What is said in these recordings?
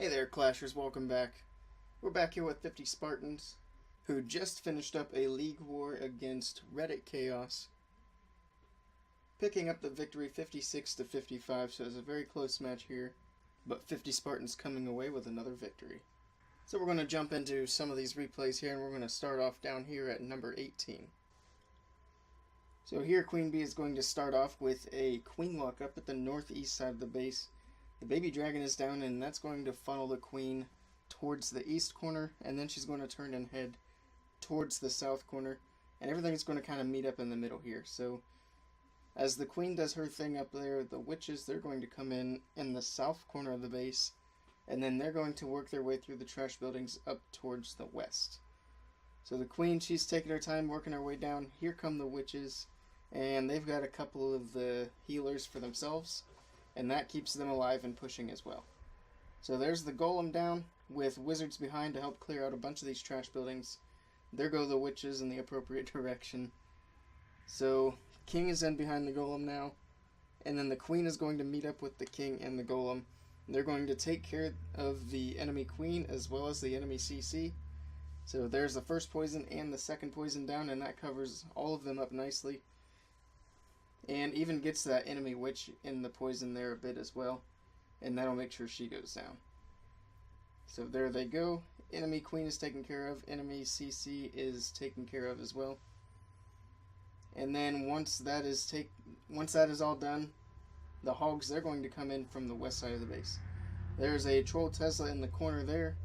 Hey there, Clashers, welcome back. We're back here with 50 Spartans, who just finished up a league war against Reddit Chaos, picking up the victory 56 to 55, so it's a very close match here, but 50 Spartans coming away with another victory. So we're going to jump into some of these replays here, and we're going to start off down here at number 18. So here Queen Bee is going to start off with a queen walk up at the northeast side of the base. The baby dragon is down, and that's going to funnel the queen towards the east corner, and then she's going to turn and head towards the south corner, and everything's going to kind of meet up in the middle here. So as the queen does her thing up there, the witches, they're going to come in the south corner of the base, and then they're going to work their way through the trash buildings up towards the west. So the queen, she's taking her time working her way down. Here come the witches, and they've got a couple of the healers for themselves, and that keeps them alive and pushing as well. So there's the golem down with wizards behind to help clear out a bunch of these trash buildings. There go the witches in the appropriate direction. So king is in behind the golem now, and then the queen is going to meet up with the king and the golem. They're going to take care of the enemy queen as well as the enemy CC. So there's the first poison and the second poison down, and that covers all of them up nicely. And even gets that enemy witch in the poison there a bit as well. And that'll make sure she goes down. So there they go. Enemy queen is taken care of. Enemy CC is taken care of as well. And then once that is all done, the hogs, they're going to come in from the west side of the base. There's a troll Tesla in the corner there.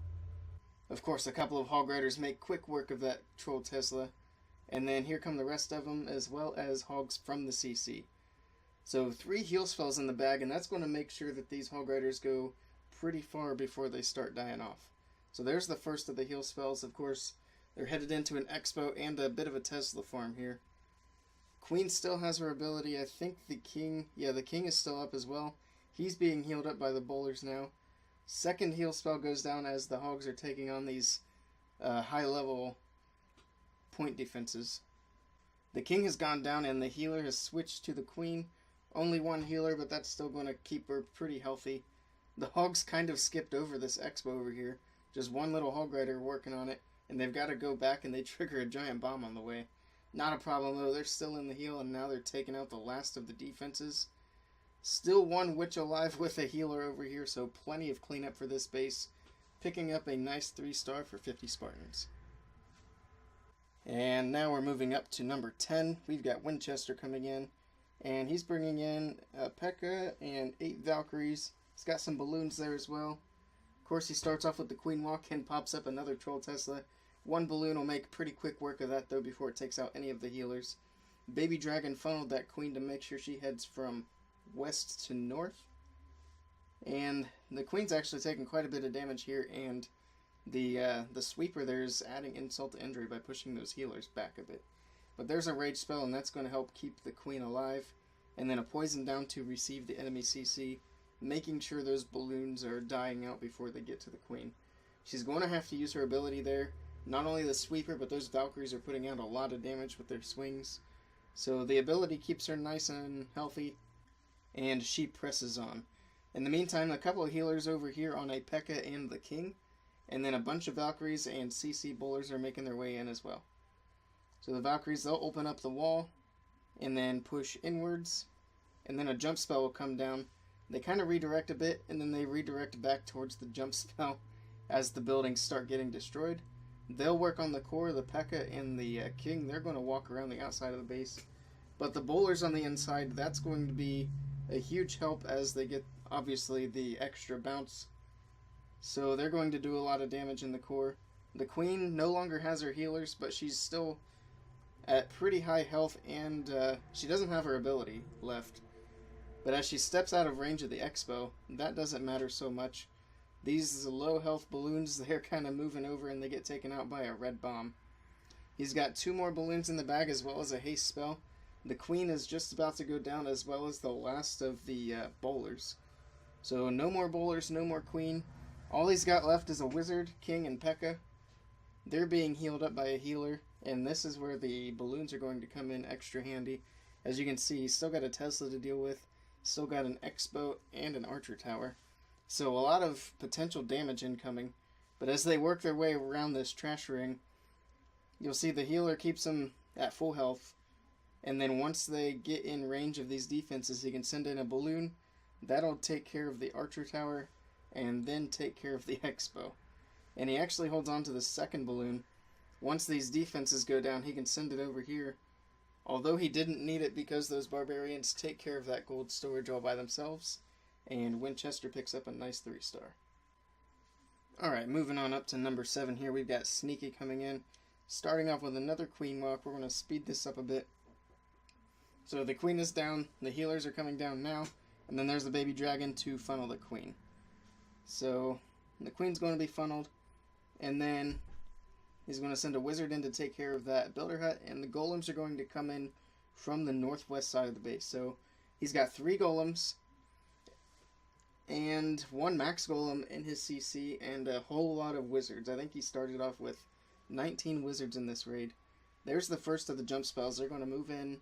Of course, a couple of hog riders make quick work of that troll Tesla. And then here come the rest of them, as well as hogs from the CC. So 3 heal spells in the bag, and that's going to make sure that these hog riders go pretty far before they start dying off. So there's the first of the heal spells. Of course, they're headed into an expo and a bit of a Tesla farm here. Queen still has her ability. I think the king is still up as well. He's being healed up by the bowlers now. Second heal spell goes down as the hogs are taking on these high-level point defenses. The king has gone down, and the healer has switched to the queen. Only one healer, but that's still going to keep her pretty healthy. The hogs kind of skipped over this expo over here. Just one little hog rider working on it, and they've got to go back, and they trigger a giant bomb on the way. Not a problem though, they're still in the heal, and now they're taking out the last of the defenses. Still one witch alive with a healer over here, so plenty of cleanup for this base. Picking up a nice 3-star for 50 Spartans. And now we're moving up to number 10. We've got Winchester coming in, and he's bringing in P.E.K.K.A. and 8 Valkyries. He's got some balloons there as well. Of course, he starts off with the Queen Walk and pops up another Troll Tesla. One balloon will make pretty quick work of that, though, before it takes out any of the healers. Baby Dragon funneled that Queen to make sure she heads from west to north. And the Queen's actually taking quite a bit of damage here, and the sweeper there is adding insult to injury by pushing those healers back a bit. But there's a rage spell, and that's going to help keep the queen alive. And then a poison down to receive the enemy CC, making sure those balloons are dying out before they get to the queen. She's going to have to use her ability there. Not only the sweeper, but those Valkyries are putting out a lot of damage with their swings. So the ability keeps her nice and healthy, and she presses on. In the meantime, a couple of healers over here on a P.E.K.K.A. and the king. And then a bunch of Valkyries and CC bowlers are making their way in as well. So the Valkyries, they'll open up the wall and then push inwards. And then a jump spell will come down. They kind of redirect a bit, and then they redirect back towards the jump spell as the buildings start getting destroyed. They'll work on the core, the P.E.K.K.A. and the king. They're going to walk around the outside of the base. But the bowlers on the inside, that's going to be a huge help as they get, obviously, the extra bounce. So they're going to do a lot of damage in the core. The queen no longer has her healers, but she's still at pretty high health, and she doesn't have her ability left. But as she steps out of range of the expo, that doesn't matter so much. These low health balloons, they're kind of moving over, and they get taken out by a red bomb. He's got 2 more balloons in the bag as well as a haste spell. The queen is just about to go down, as well as the last of the bowlers. So no more bowlers, no more queen. All he's got left is a wizard, king, and P.E.K.K.A. They're being healed up by a healer, and this is where the balloons are going to come in extra handy. As you can see, he's still got a Tesla to deal with, still got an Expo and an Archer Tower. So a lot of potential damage incoming. But as they work their way around this trash ring, you'll see the healer keeps them at full health. And then once they get in range of these defenses, he can send in a balloon. That'll take care of the archer tower and then take care of the expo. And he actually holds on to the second balloon. Once these defenses go down, he can send it over here. Although he didn't need it because those barbarians take care of that gold storage all by themselves. And Winchester picks up a nice 3-star. Alright, moving on up to number 7 here. We've got Sneaky coming in. Starting off with another Queen Walk. We're going to speed this up a bit. So the Queen is down. The healers are coming down now. And then there's the baby dragon to funnel the Queen. So the Queen's going to be funneled. And then he's going to send a wizard in to take care of that builder hut. And the golems are going to come in from the northwest side of the base. So he's got 3 golems and 1 max golem in his CC and a whole lot of wizards. I think he started off with 19 wizards in this raid. There's the first of the jump spells. They're going to move in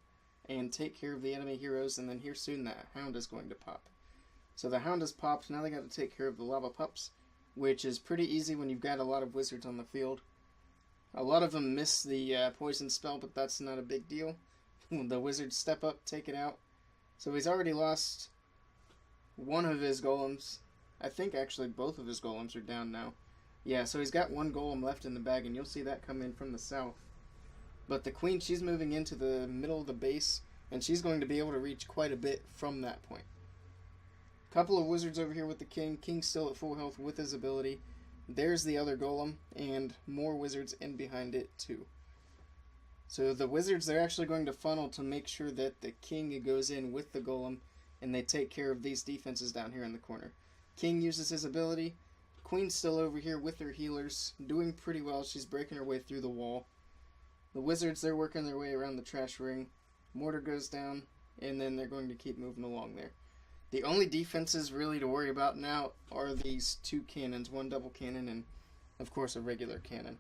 and take care of the enemy heroes, and then here soon that hound is going to pop. So the hound has popped. Now they got to take care of the lava pups, which is pretty easy when you've got a lot of wizards on the field. A lot of them miss the poison spell, but that's not a big deal. The wizards step up, take it out. So he's already lost 1 of his golems. I think actually both of his golems are down now. Yeah, so he's got 1 golem left in the bag, and you'll see that come in from the south. But the Queen, she's moving into the middle of the base, and she's going to be able to reach quite a bit from that point. Couple of wizards over here with the King. King's still at full health with his ability. There's the other golem, and more wizards in behind it too. So the wizards, they're actually going to funnel to make sure that the King goes in with the golem, and they take care of these defenses down here in the corner. King uses his ability. Queen's still over here with her healers, doing pretty well. She's breaking her way through the wall. The wizards, they're working their way around the trash ring. Mortar goes down, and then they're going to keep moving along there. The only defenses really to worry about now are these 2 cannons, 1 double cannon and, of course, a regular cannon.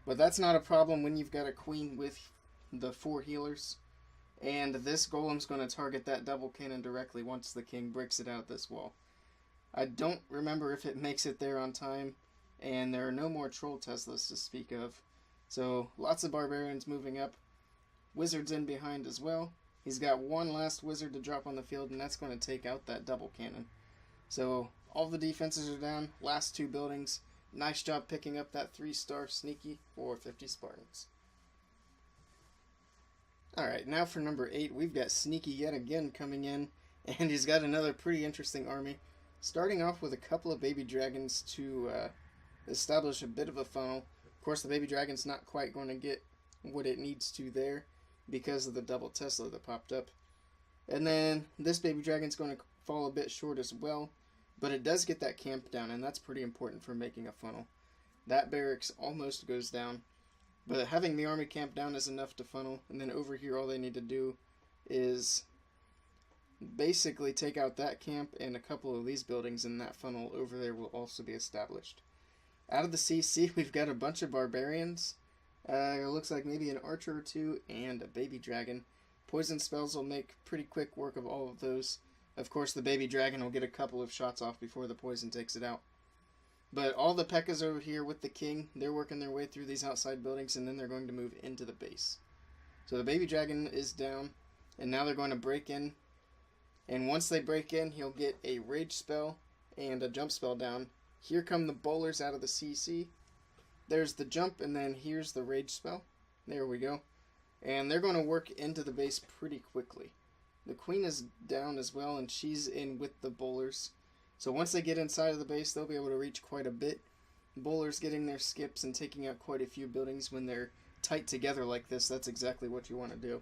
But that's not a problem when you've got a Queen with the 4 healers. And this golem's going to target that double cannon directly once the King breaks it out this wall. I don't remember if it makes it there on time, and there are no more troll Teslas to speak of. So, lots of barbarians moving up. Wizards in behind as well. He's got 1 last wizard to drop on the field, and that's going to take out that double cannon. So, all the defenses are down. Last 2 buildings. Nice job picking up that 3-star Sneaky for 50 Spartans. Alright, now for number 8, we've got Sneaky yet again coming in, and he's got another pretty interesting army. Starting off with a couple of baby dragons to establish a bit of a funnel. Of course, the baby dragon's not quite going to get what it needs to there because of the double Tesla that popped up. And then this baby dragon's going to fall a bit short as well, but it does get that camp down, and that's pretty important for making a funnel. That barracks almost goes down, but having the army camp down is enough to funnel, and then over here all they need to do is basically take out that camp and a couple of these buildings, and that funnel over there will also be established. Out of the CC, we've got a bunch of barbarians. It looks like maybe an archer or 2 and a baby dragon. Poison spells will make pretty quick work of all of those. Of course, the baby dragon will get a couple of shots off before the poison takes it out. But all the P.E.K.K.A.s over here with the King, they're working their way through these outside buildings, and then they're going to move into the base. So the baby dragon is down, and now they're going to break in. And once they break in, he'll get a rage spell and a jump spell down. Here come the bowlers out of the CC. There's the jump, and then here's the rage spell. There we go. And they're going to work into the base pretty quickly. The Queen is down as well, and she's in with the bowlers. So once they get inside of the base, they'll be able to reach quite a bit. Bowlers getting their skips and taking out quite a few buildings when they're tight together like this. That's exactly what you want to do.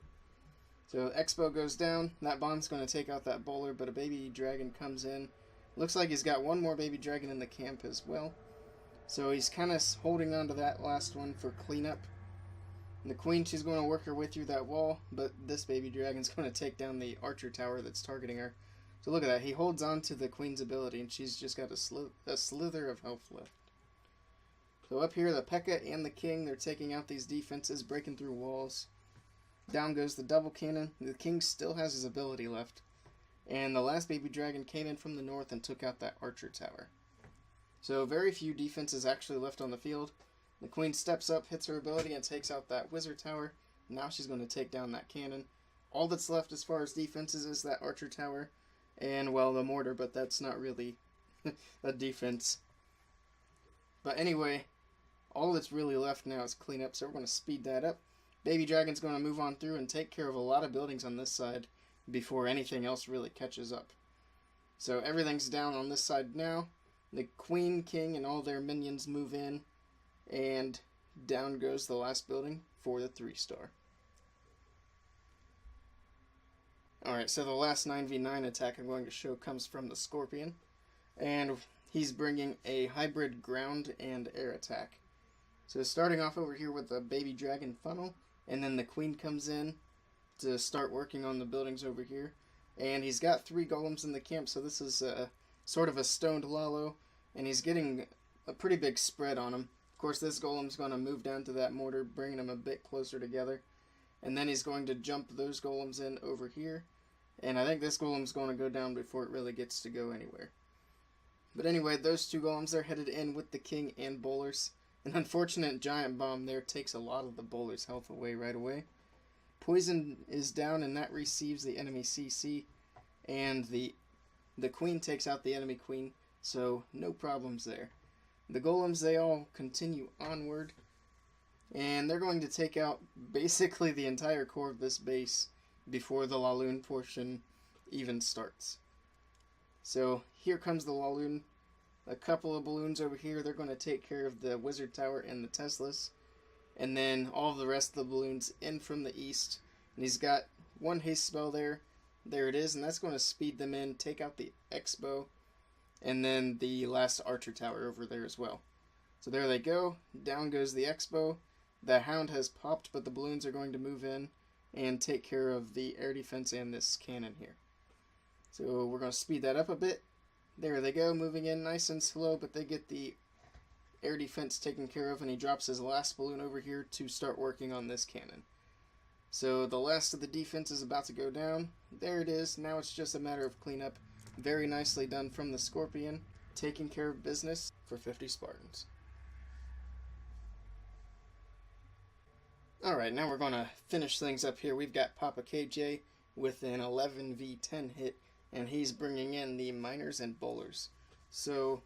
So Expo goes down. That bomb's going to take out that bowler, but a baby dragon comes in. Looks like he's got 1 more baby dragon in the camp as well. So he's kind of holding on to that last one for cleanup. And the Queen, she's going to work her way through that wall, but this baby dragon's going to take down the archer tower that's targeting her. So look at that. He holds on to the Queen's ability, and she's just got a slither of health left. So up here, the P.E.K.K.A. and the King, they're taking out these defenses, breaking through walls. Down goes the double cannon. The King still has his ability left. And the last baby dragon came in from the north and took out that archer tower. So very few defenses actually left on the field. The queen steps up, hits her ability, and takes out that wizard tower. Now she's going to take down that cannon. All that's left as far as defenses is that archer tower and, well, the mortar, but that's not really a defense. But anyway, all that's really left now is cleanup, so we're going to speed that up. Baby dragon's going to move on through and take care of a lot of buildings on this side before anything else really catches up. So everything's down on this side now. The queen, king, and all their minions move in, and down goes the last building for the 3-star. Alright, so the last 9v9 attack I'm going to show comes from the Scorpion, and he's bringing a hybrid ground and air attack. So starting off over here with the baby dragon funnel, and then the queen comes in to start working on the buildings over here. And he's got 3 golems in the camp, so this is sort of a stoned Lalo, and he's getting a pretty big spread on him. Of course, this golem's going to move down to that mortar, bringing them a bit closer together. And then he's going to jump those golems in over here. And I think this golem's going to go down before it really gets to go anywhere. But anyway, those 2 golems are headed in with the king and bowlers. An unfortunate giant bomb there takes a lot of the bowlers' health away right away. Poison is down, and that receives the enemy CC. And the queen takes out the enemy queen, so no problems there. The golems, they all continue onward, and they're going to take out basically the entire core of this base before the Laloon portion even starts. So here comes the Laloon. A couple of balloons over here, they're going to take care of the wizard tower and the Teslas. And then all of the rest of the balloons in from the east. And he's got 1 haste spell there. There it is, and that's going to speed them in, take out the X-bow, and then the last archer tower over there as well. So there they go. Down goes the X-bow. The hound has popped, but the balloons are going to move in and take care of the air defense and this cannon here. So we're going to speed that up a bit. There they go, moving in nice and slow, but they get the air defense taken care of, and he drops his last balloon over here to start working on this cannon. So the last of the defense is about to go down. There it is. Now it's just a matter of cleanup. Very nicely done from the Scorpion, taking care of business for 50 Spartans. Alright, now we're going to finish things up here. We've got Papa KJ with an 11v10 hit, and he's bringing in the miners and bowlers. So,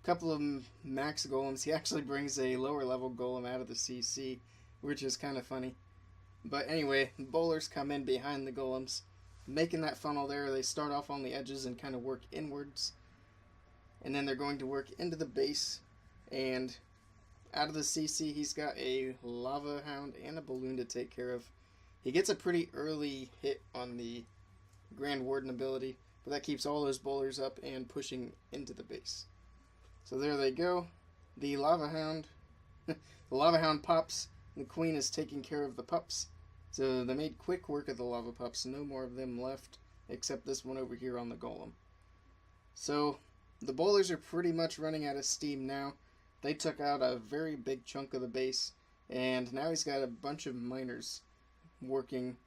a couple of max golems. He actually brings a lower level golem out of the CC, which is kind of funny. But anyway, bowlers come in behind the golems, making that funnel there. They start off on the edges and kind of work inwards. And then they're going to work into the base. And out of the CC, he's got a lava hound and a balloon to take care of. He gets a pretty early hit on the Grand Warden ability, but that keeps all those bowlers up and pushing into the base. So there they go. The lava hound, the lava hound pops. The queen is taking care of the pups. So they made quick work of the lava pups. No more of them left, except this one over here on the golem. So the bowlers are pretty much running out of steam now. They took out a very big chunk of the base, and now he's got a bunch of miners working.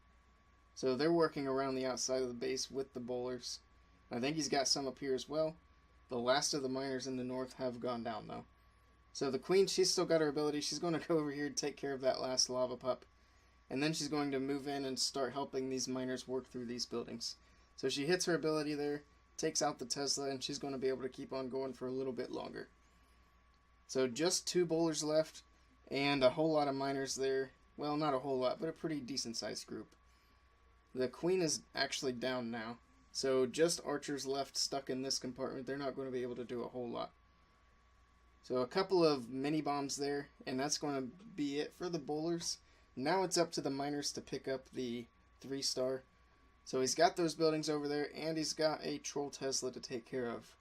So they're working around the outside of the base with the bowlers. I think he's got some up here as well. The last of the miners in the north have gone down though. So the queen, she's still got her ability. She's going to go over here and take care of that last lava pup. And then she's going to move in and start helping these miners work through these buildings. So she hits her ability there, takes out the Tesla, and she's going to be able to keep on going for a little bit longer. So just 2 bowlers left, and a whole lot of miners there. Well, not a whole lot, but a pretty decent sized group. The queen is actually down now. So just archers left stuck in this compartment. They're not going to be able to do a whole lot. So a couple of mini bombs there, and that's going to be it for the bowlers. Now it's up to the miners to pick up the 3-star. So he's got those buildings over there, and he's got a Troll Tesla to take care of.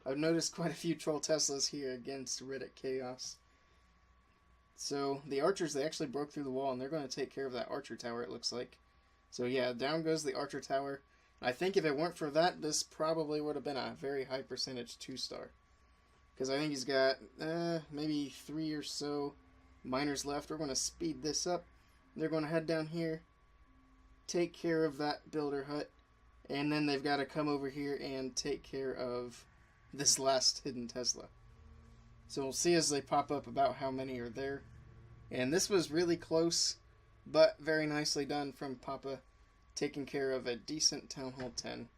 I've noticed quite a few Troll Teslas here against Reddit Chaos. So the archers, they actually broke through the wall, and they're going to take care of that archer tower, it looks like. So yeah, down goes the archer tower. I think if it weren't for that, this probably would have been a very high percentage 2-star. Because I think he's got maybe 3 or so miners left. We're going to speed this up. They're going to head down here, take care of that builder hut, And then they've got to come over here and take care of this last hidden Tesla. So we'll see as they pop up about how many are there. And this was really close, but very nicely done from Papa, taking care of a decent Town Hall 10.